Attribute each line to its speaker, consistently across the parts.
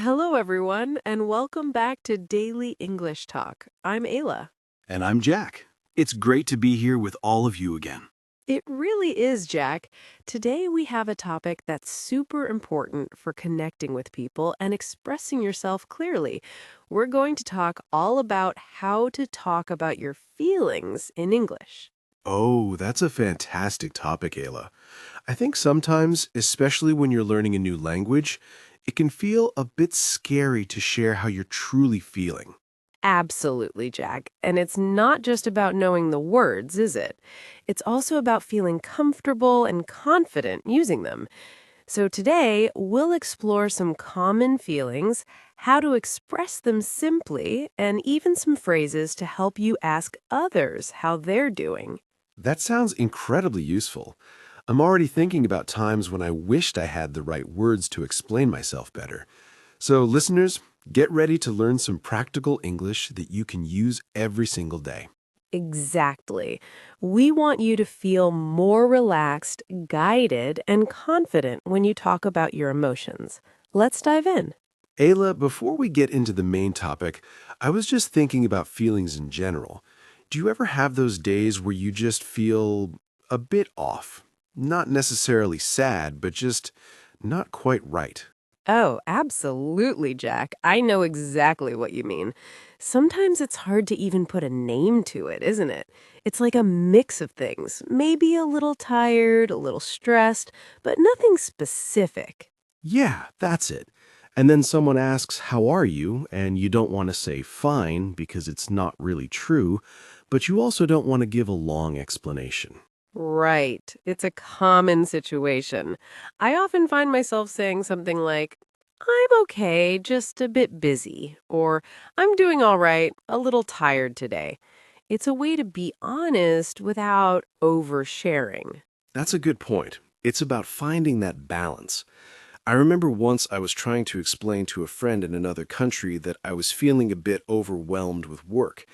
Speaker 1: Hello, everyone, and welcome back to Daily English Talk. I'm Ayla.
Speaker 2: And I'm Jack. It's great to be here with all of you again.
Speaker 1: It really is, Jack. Today we have a topic that's super important for connecting with people and expressing yourself clearly. We're going to talk all about how to talk about your feelings in English.
Speaker 2: Oh, that's a fantastic topic, Ayla. I think sometimes, especially when you're learning a new language, it can feel a bit scary to share how you're truly feeling.
Speaker 1: Absolutely, Jack. And it's not just about knowing the words, is it? It's also about feeling comfortable and confident using them. So today, we'll explore some common feelings, how to express them simply, and even some phrases to help you ask others how they're doing.
Speaker 2: That sounds incredibly useful. I'm already thinking about times when I wished I had the right words to explain myself better. So, listeners, get ready to learn some practical English that you can use every single day.
Speaker 1: Exactly. We want you to feel more relaxed, guided, and confident when you talk about your emotions. Let's dive in.
Speaker 2: Ayla, before we get into the main topic, I was just thinking about feelings in general. Do you ever have those days where you just feel a bit off? Not necessarily sad, but just not quite right.
Speaker 1: Oh, absolutely, Jack. I know exactly what you mean. Sometimes it's hard to even put a name to it, isn't it? It's like a mix of things. Maybe a little tired, a little stressed, but nothing specific.
Speaker 2: Yeah, that's it. And then someone asks, "How are you?" And you don't want to say fine because it's not really true, but you also don't want to give a long explanation.
Speaker 1: Right. It's a common situation. I often find myself saying something like, I'm okay, just a bit busy, or I'm doing all right, a little tired today. It's a way to be honest without oversharing.
Speaker 2: That's a good point. It's about finding that balance. I remember once I was trying to explain to a friend in another country that I was feeling a bit overwhelmed with work.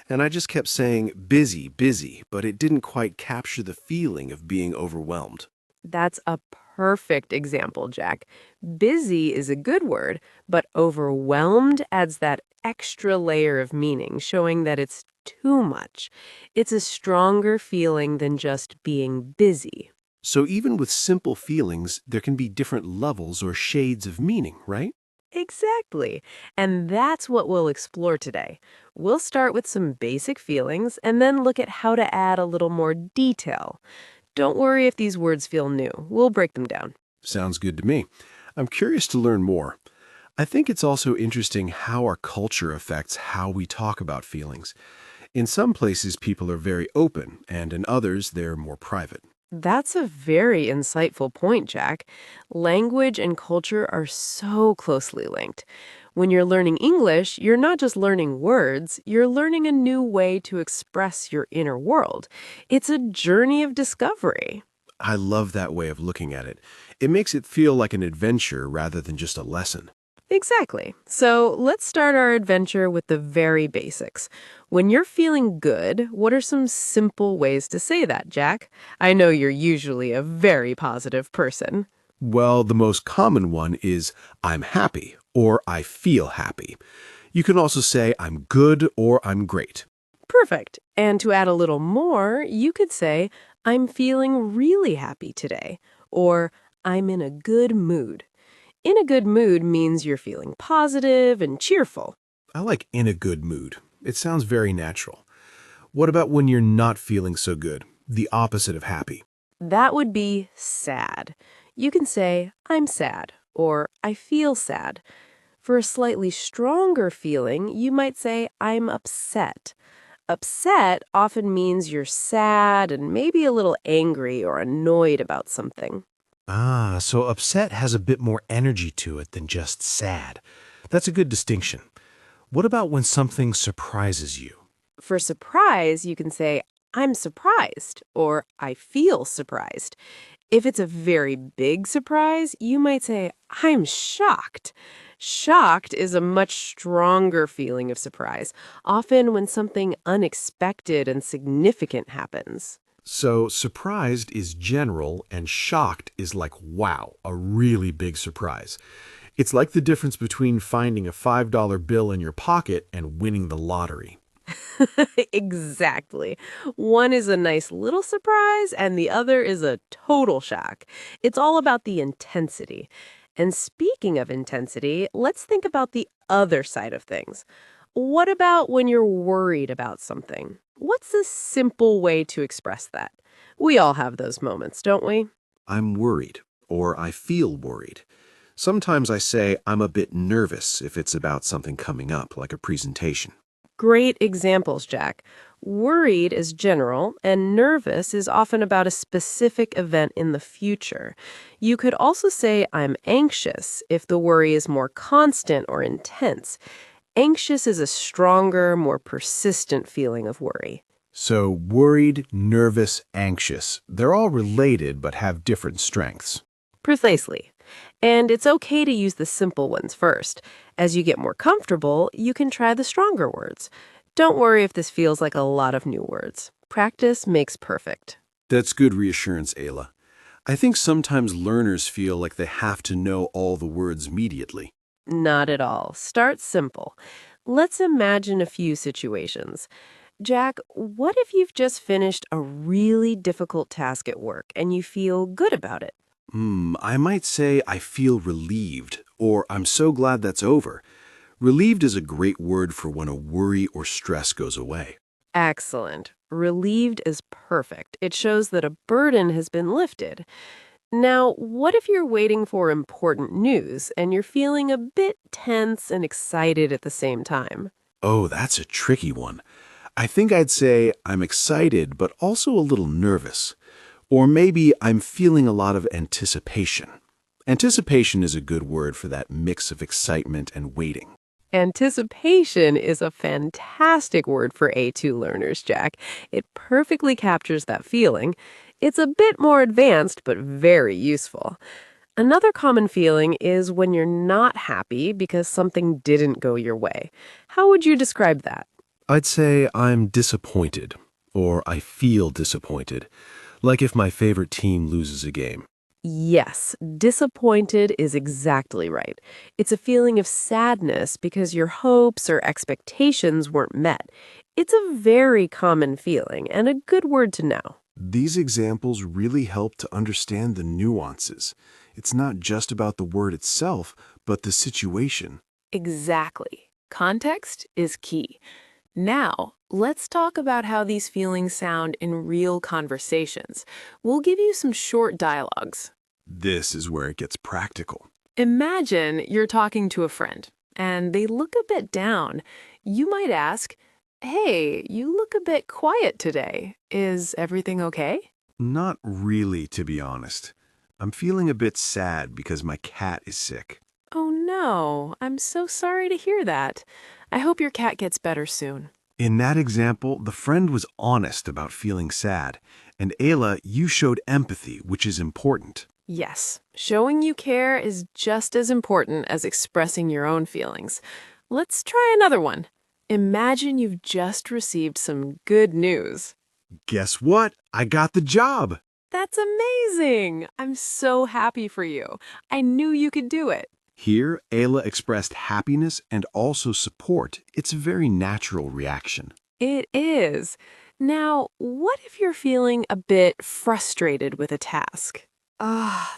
Speaker 2: And I just kept saying busy, busy, but it didn't quite capture the feeling of being overwhelmed.
Speaker 1: That's a perfect example, Jack. Busy is a good word, but overwhelmed adds that extra layer of meaning, showing that it's too much. It's a stronger feeling than just being busy.
Speaker 2: So even with simple feelings, there can be different levels or shades of meaning, right?
Speaker 1: Exactly. And that's what we'll explore today. We'll start with some basic feelings and then look at how to add a little more detail. Don't worry if these words feel new. We'll break them down.
Speaker 2: Sounds good to me. I'm curious to learn more. I think it's also interesting how our culture affects how we talk about feelings. In some places, people are very open, and in others, they're more private.
Speaker 1: That's a very insightful point, Jack. Language and culture are so closely linked. When you're learning English, you're not just learning words, you're learning a new way to express your inner world. It's a journey of discovery.
Speaker 2: I love that way of looking at it. It makes it feel like an adventure rather than just a lesson.
Speaker 1: Exactly. So let's start our adventure with the very basics. When you're feeling good, what are some simple ways to say that, Jack? I know you're usually a very positive person.
Speaker 2: Well, the most common one is "I'm happy" or "I feel happy." You can also say "I'm good" or "I'm great."
Speaker 1: Perfect. And to add a little more, you could say, I'm feeling really happy today, or I'm in a good mood. In a good mood means you're feeling positive and cheerful.
Speaker 2: I like "in a good mood." It sounds very natural. What about when you're not feeling so good? The opposite of happy.
Speaker 1: That would be sad. You can say, I'm sad, or I feel sad. For a slightly stronger feeling, you might say, I'm upset. Upset often means you're sad and maybe a little angry or annoyed about something.
Speaker 2: Ah, so upset has a bit more energy to it than just sad. That's a good distinction. What about when something surprises you?
Speaker 1: For surprise, you can say, I'm surprised, or I feel surprised. If it's a very big surprise, you might say, I'm shocked. Shocked is a much stronger feeling of surprise, often when something unexpected and significant happens.
Speaker 2: So, surprised is general and shocked is like, wow, a really big surprise.
Speaker 3: It's like the difference between finding a $5 bill in your pocket and winning the lottery.
Speaker 1: Exactly. One is a nice little surprise, and the other is a total shock. It's all about the intensity. And speaking of intensity, let's think about the other side of things. What about when you're worried about something? What's a simple way to express that? We all have those moments, don't we?
Speaker 2: I'm worried, or I feel worried. Sometimes I say I'm a bit nervous if it's about something coming up, like a presentation.
Speaker 1: Great examples, Jack. Worried is general, and nervous is often about a specific event in the future. You could also say, I'm anxious, if the worry is more constant or intense. Anxious is a stronger, more persistent feeling of worry.
Speaker 3: So worried, nervous, anxious. They're all related but have different strengths.
Speaker 1: Precisely. And it's okay to use the simple ones first. As you get more comfortable, you can try the stronger words. Don't worry if this feels like a lot of new words. Practice makes perfect.
Speaker 2: That's good reassurance, Ayla. I think sometimes learners feel like they have to know all the words immediately.
Speaker 1: Not at all. Start simple. Let's imagine a few situations. Jack, what if you've just finished a really difficult task at work and you feel good about it?
Speaker 2: I might say I feel relieved, or I'm so glad that's over. Relieved is a great word for when a worry or stress goes away.
Speaker 1: Excellent. Relieved is perfect. It shows that a burden has been lifted. Now, what if you're waiting for important news and you're feeling a bit tense and excited at the same time?
Speaker 2: Oh, that's a tricky one. I think I'd say I'm excited, but also a little nervous. Or maybe I'm feeling a lot of anticipation. Anticipation is a good word for that mix of excitement and waiting.
Speaker 1: Anticipation is a fantastic word for A2 learners, Jack. It perfectly captures that feeling. It's a bit more advanced, but very useful. Another common feeling is when you're not happy because something didn't go your way. How would you describe that?
Speaker 2: I'd say I'm disappointed, or I feel disappointed, like if my favorite team loses a game.
Speaker 1: Yes, disappointed is exactly right. It's a feeling of sadness because your hopes or expectations weren't met. It's a very common feeling and a good word to know.
Speaker 3: These examples really help to understand the nuances. It's not just about the word itself, but the situation.
Speaker 4: Exactly. Context is key. Now, let's talk about how these feelings sound in real conversations. We'll give you some short dialogues.
Speaker 3: This is where it gets practical.
Speaker 4: Imagine you're talking to a friend, and they look a bit down. You might ask, "Hey, you look a bit quiet today. Is everything okay?"
Speaker 3: Not really, to be honest. I'm feeling a bit sad because my cat is sick.
Speaker 4: "Oh no, I'm so sorry to hear that. I hope your cat gets better soon."
Speaker 3: In that example, the friend was honest about feeling sad. And Ayla, you showed empathy, which is important.
Speaker 4: Yes, showing you care is just as important as expressing your own feelings. Let's try another one. Imagine you've just received some good news.
Speaker 3: Guess what? I got the job.
Speaker 4: That's amazing! I'm so happy for you. I knew you could do it.
Speaker 3: Here, Ayla expressed happiness and also support. It's a very natural reaction.
Speaker 4: It is. Now, what if you're feeling a bit frustrated with a task?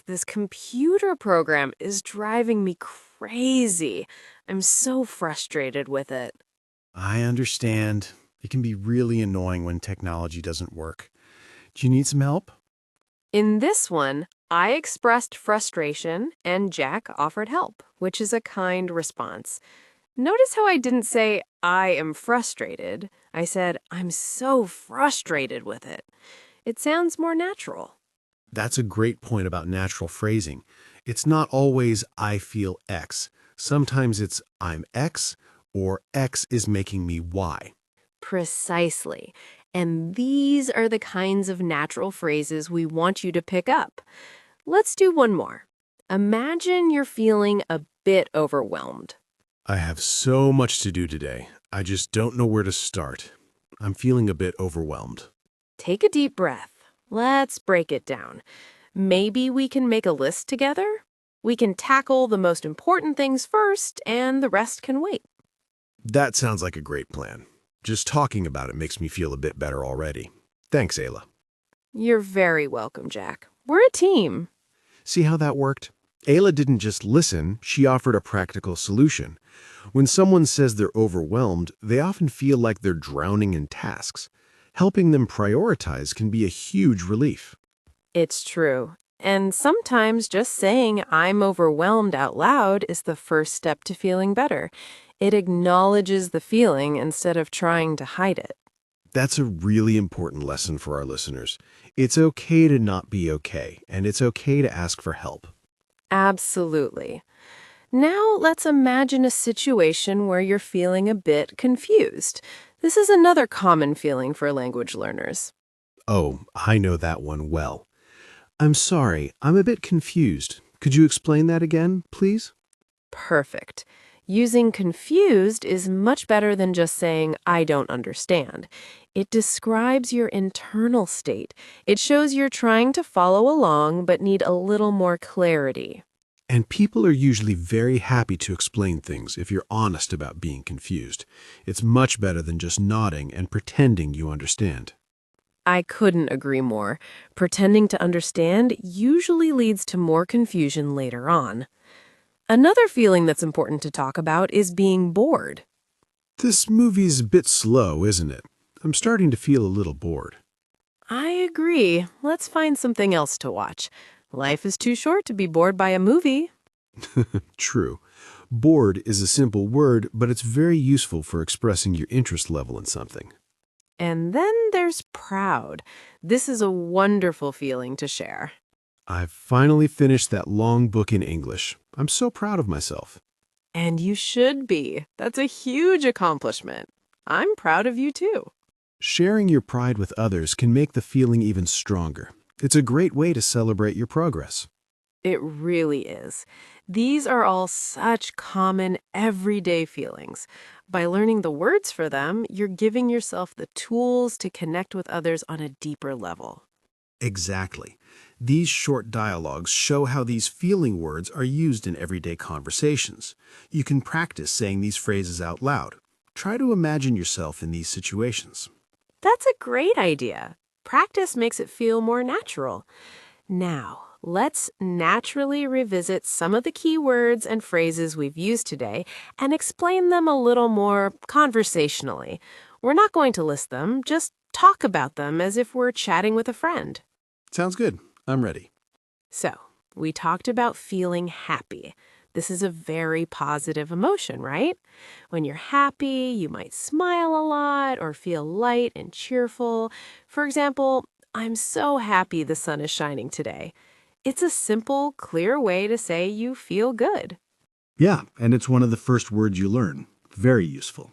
Speaker 4: This computer program is driving me crazy. I'm so frustrated with it.
Speaker 3: I understand. It can be really annoying when technology doesn't work. Do you need some help?
Speaker 1: In this one, I expressed frustration and Jack offered help, which is a kind response. Notice how I didn't say, I am frustrated. I said, I'm so frustrated with it. It sounds more natural.
Speaker 3: That's a great point about natural phrasing. It's not always I feel X. Sometimes it's I'm X or X is making me Y.
Speaker 1: Precisely. And these are the kinds of natural phrases we want you to pick up. Let's do one more. Imagine you're feeling a bit overwhelmed.
Speaker 3: I have so much to do today. I just don't know where to start. I'm feeling a bit overwhelmed.
Speaker 1: Take a deep breath. Let's break it down. Maybe we can make a list together?
Speaker 4: We can tackle the most important things first, and the rest can wait.
Speaker 3: That sounds like a great plan. Just talking about it makes me feel a bit better already. Thanks, Ayla.
Speaker 4: You're very welcome, Jack. We're a team.
Speaker 3: See how that worked? Ayla didn't just listen, she offered a practical solution. When someone says they're overwhelmed, they often feel like they're drowning in tasks. Helping them prioritize can be a huge relief.
Speaker 4: It's true. And sometimes just saying I'm overwhelmed out loud is the first step to feeling better. It acknowledges the feeling instead of trying to hide it.
Speaker 3: That's a really important lesson for our listeners. It's okay to not be okay, and it's okay to ask for help.
Speaker 4: Absolutely. Now let's imagine a situation where you're feeling a bit confused. This is another common feeling for language learners.
Speaker 3: Oh, I know that one well. I'm sorry, I'm a bit confused. Could you explain that again, please?
Speaker 4: Perfect. Using confused is much better than just saying, I don't understand. It describes your internal state. It shows you're trying to follow along but need a little more clarity.
Speaker 3: And people are usually very happy to explain things if you're honest about being confused. It's much better than just nodding and pretending you understand.
Speaker 4: I couldn't agree more. Pretending to understand usually leads to more confusion later on. Another feeling that's important to talk about is being bored.
Speaker 3: This movie's a bit slow, isn't it? I'm starting to feel a little bored.
Speaker 4: I agree. Let's find something else to watch. Life is too short to be bored by a movie.
Speaker 3: True. Bored is a simple word, but it's very useful for expressing your interest level in something.
Speaker 4: And then there's proud. This is a wonderful feeling to share.
Speaker 3: I've finally finished that long book in English. I'm so proud of myself.
Speaker 4: And you should be. That's a huge accomplishment. I'm proud of you too.
Speaker 3: Sharing your pride with others can make the feeling even stronger. It's a great way to celebrate your progress.
Speaker 4: It really is. These are all such common, everyday feelings. By learning the words for them, you're giving yourself the tools to connect with others on a deeper level.
Speaker 3: Exactly. These short dialogues show how these feeling words are used in everyday conversations. You can practice saying these phrases out loud. Try to imagine yourself in these situations.
Speaker 4: That's a great idea. Practice makes it feel more natural. Now, let's naturally revisit some of the key words and phrases we've used today and explain them a little more conversationally. We're not going to list them, just talk about them as if we're chatting with a friend.
Speaker 3: Sounds good. I'm ready.
Speaker 4: So, we talked about feeling happy. This is a very positive emotion, right? When you're happy, you might smile a lot or feel light and cheerful. For example, I'm so happy the sun is shining today. It's a simple, clear way to say you feel good.
Speaker 5: Yeah, and it's one of the first words you learn. Very useful.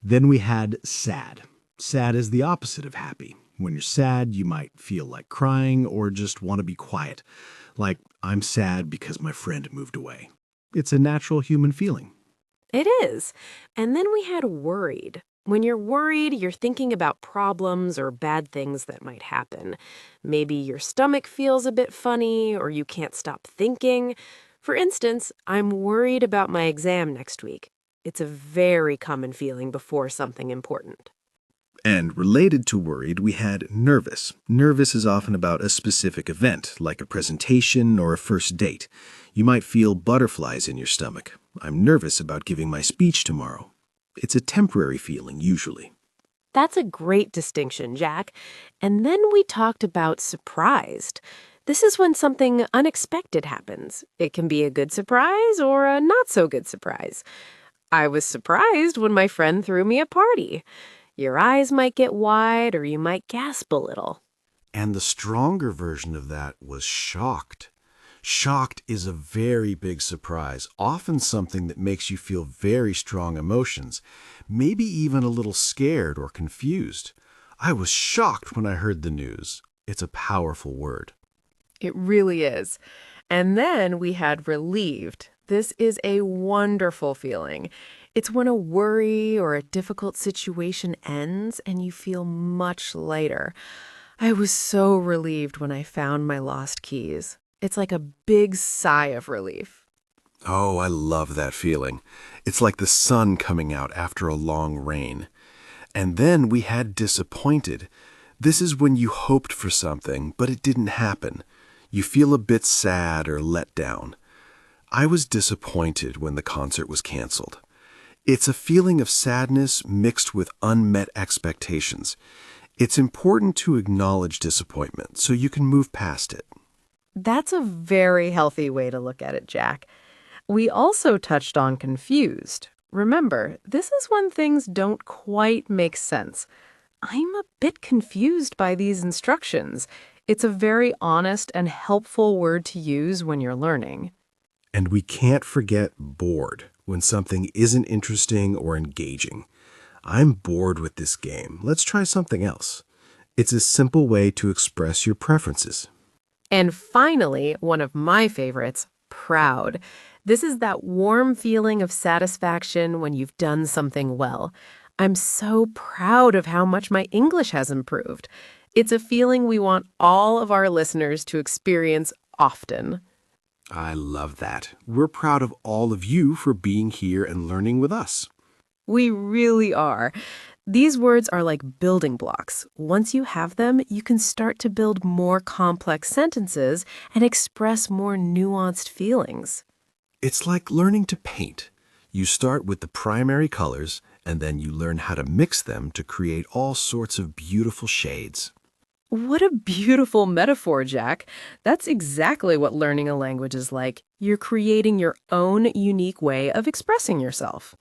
Speaker 5: Then we had sad. Sad is the opposite of happy. When you're sad, you might feel like crying or just want to be quiet. Like, I'm sad because my friend moved away. It's a natural human feeling.
Speaker 4: It is. And then we had worried. When you're worried, you're thinking about problems or bad things that might happen. Maybe your stomach feels a bit funny or you can't stop thinking. For instance, I'm worried about my exam next week. It's a very common feeling before something important.
Speaker 5: And related to worried, we had nervous. Nervous is often about a specific event, like a presentation or a first date. You might feel butterflies in your stomach. I'm nervous about giving my speech tomorrow. It's a temporary feeling, usually.
Speaker 4: That's a great distinction, Jack. And then we talked about surprised. This is when something unexpected happens. It can be a good surprise or a not so good surprise. I was surprised when my friend threw me a party. Your eyes might get wide or you might gasp a little.
Speaker 3: And the stronger version of that was shocked. Shocked is a very big surprise, often something that makes you feel very strong emotions, maybe even a little scared or confused. I was shocked when I heard the news. It's a powerful word.
Speaker 4: It really is. And then we had relieved. This is a wonderful feeling. It's when a worry or a difficult situation ends and you feel much lighter. I was so relieved when I found my lost keys. It's like a big sigh of relief.
Speaker 3: Oh, I love that feeling. It's like the sun coming out after a long rain. And then we had disappointed. This is when you hoped for something, but it didn't happen. You feel a bit sad or let down. I was disappointed when the concert was canceled. It's a feeling of sadness mixed with unmet expectations. It's important to acknowledge disappointment so you can move past it.
Speaker 4: That's a very healthy way to look at it, Jack. We also touched on confused. Remember, this is when things don't quite make sense. I'm a bit confused by these instructions. It's a very honest and helpful word to use when you're learning.
Speaker 3: And we can't forget bored when something isn't interesting or engaging. I'm bored with this game. Let's try something else. It's a simple way to express your preferences.
Speaker 4: And finally, one of my favorites, proud. This is that warm feeling of satisfaction when you've done something well. I'm so proud of how much my English has improved. It's a feeling we want all of our listeners to experience often.
Speaker 3: I love that. We're proud of all of you for being here and learning with us.
Speaker 4: We really are. These words are like building blocks. Once you have them, you can start to build more complex sentences and express more nuanced feelings.
Speaker 3: It's like learning to paint. You start with the primary colors, and then you learn how to mix them to create all sorts of beautiful shades.
Speaker 4: What a beautiful metaphor, Jack. That's exactly what learning a language is like. You're creating your own unique way of expressing yourself.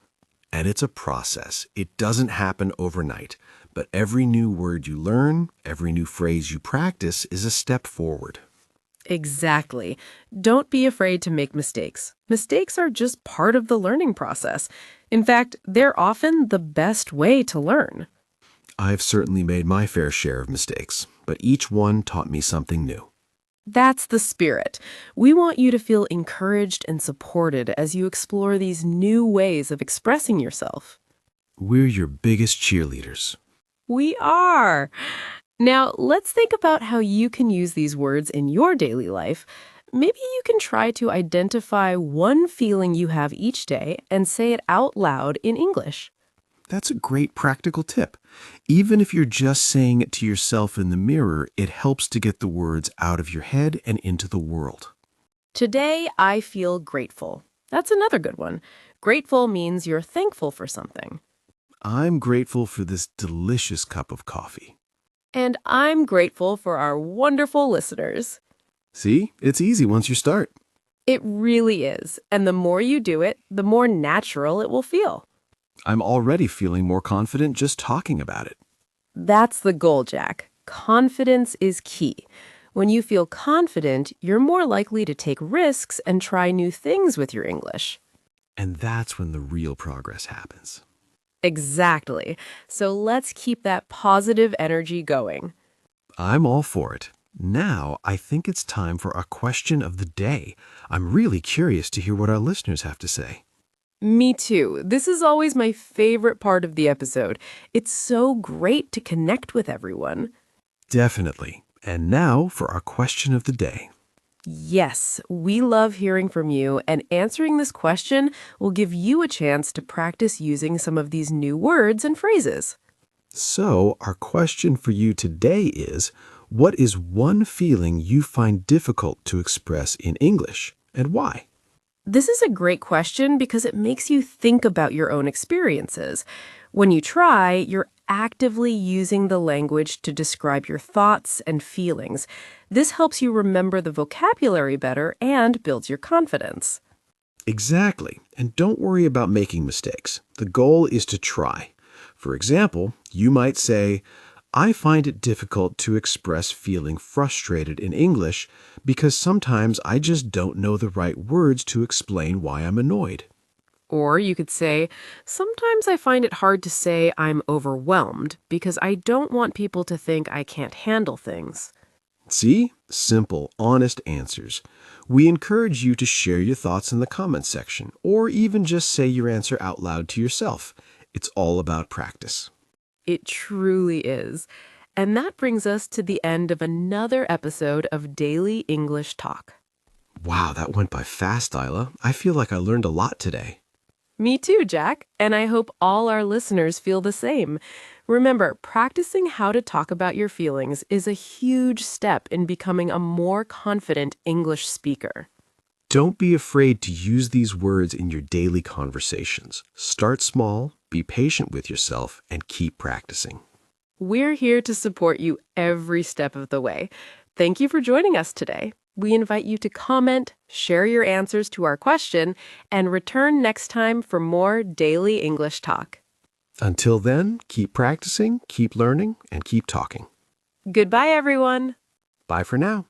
Speaker 3: And it's a process. It doesn't happen overnight. But every new word you learn, every new phrase you practice is a step forward.
Speaker 4: Exactly. Don't be afraid to make mistakes. Mistakes are just part of the learning process. In fact, they're often the best way to learn.
Speaker 3: I've certainly made my fair share of mistakes, but each one taught me something new.
Speaker 4: That's the spirit. We want you to feel encouraged and supported as you explore these new ways of expressing yourself.
Speaker 3: We're your biggest cheerleaders.
Speaker 4: We are. Now, let's think about how you can use these words in your daily life. Maybe you can try to identify one feeling you have each day and say it out loud in English.
Speaker 3: That's a great practical tip. Even if you're just saying it to yourself in the mirror, it helps to get the words out of your head and into the world.
Speaker 4: Today, I feel grateful. That's another good one. Grateful means you're thankful for something.
Speaker 3: I'm grateful for this delicious cup of coffee.
Speaker 4: And I'm grateful for our wonderful listeners.
Speaker 3: See, it's easy once you start.
Speaker 4: It really is. And the more you do it, the more natural it will feel.
Speaker 3: I'm already feeling more confident just talking about it.
Speaker 4: That's the goal, Jack. Confidence is key. When you feel confident, you're more likely to take risks and try new things with your English.
Speaker 3: And that's when the real progress happens.
Speaker 4: Exactly. So let's keep that positive energy going.
Speaker 3: I'm all for it. Now, I think it's time for our question of the day. I'm really curious to hear what our listeners have to say.
Speaker 4: Me too. This is always my favorite part of the episode. It's so great to connect with everyone.
Speaker 3: Definitely. And now for our question of the day.
Speaker 4: Yes, we love hearing from you, and answering this question will give you a chance to practice using some of these new words and phrases.
Speaker 3: So, our question for you today is, what is one feeling you find difficult to express in English, and why?
Speaker 4: This is a great question because it makes you think about your own experiences. When you try, you're actively using the language to describe your thoughts and feelings. This helps you remember the vocabulary better and builds your confidence.
Speaker 3: Exactly. And don't worry about making mistakes. The goal is to try. For example, you might say, I find it difficult to express feeling frustrated in English because sometimes I just don't know the right words to explain why I'm annoyed.
Speaker 4: Or you could say, sometimes I find it hard to say I'm overwhelmed because I don't want people to think I can't handle things.
Speaker 3: See? Simple, honest answers. We encourage you to share your thoughts in the comments section, or even just say your answer out loud to yourself. It's all about practice.
Speaker 4: It truly is. And that brings us to the end of another episode of Daily English Talk.
Speaker 3: Wow, that went by fast, Isla. I feel like I learned a lot today.
Speaker 1: Me too, Jack, and I hope all our listeners feel the same. Remember, practicing how to talk about your feelings is a huge step in becoming a more confident English speaker.
Speaker 3: Don't be afraid to use these words in your daily conversations. Start small, be patient with yourself, and keep practicing.
Speaker 1: We're here to support you every step of the way. Thank you for joining us today. We invite you to comment, share your answers to our question, and return next time for more daily English talk.
Speaker 3: Until then, keep practicing, keep learning, and keep talking.
Speaker 1: Goodbye, everyone.
Speaker 3: Bye for now.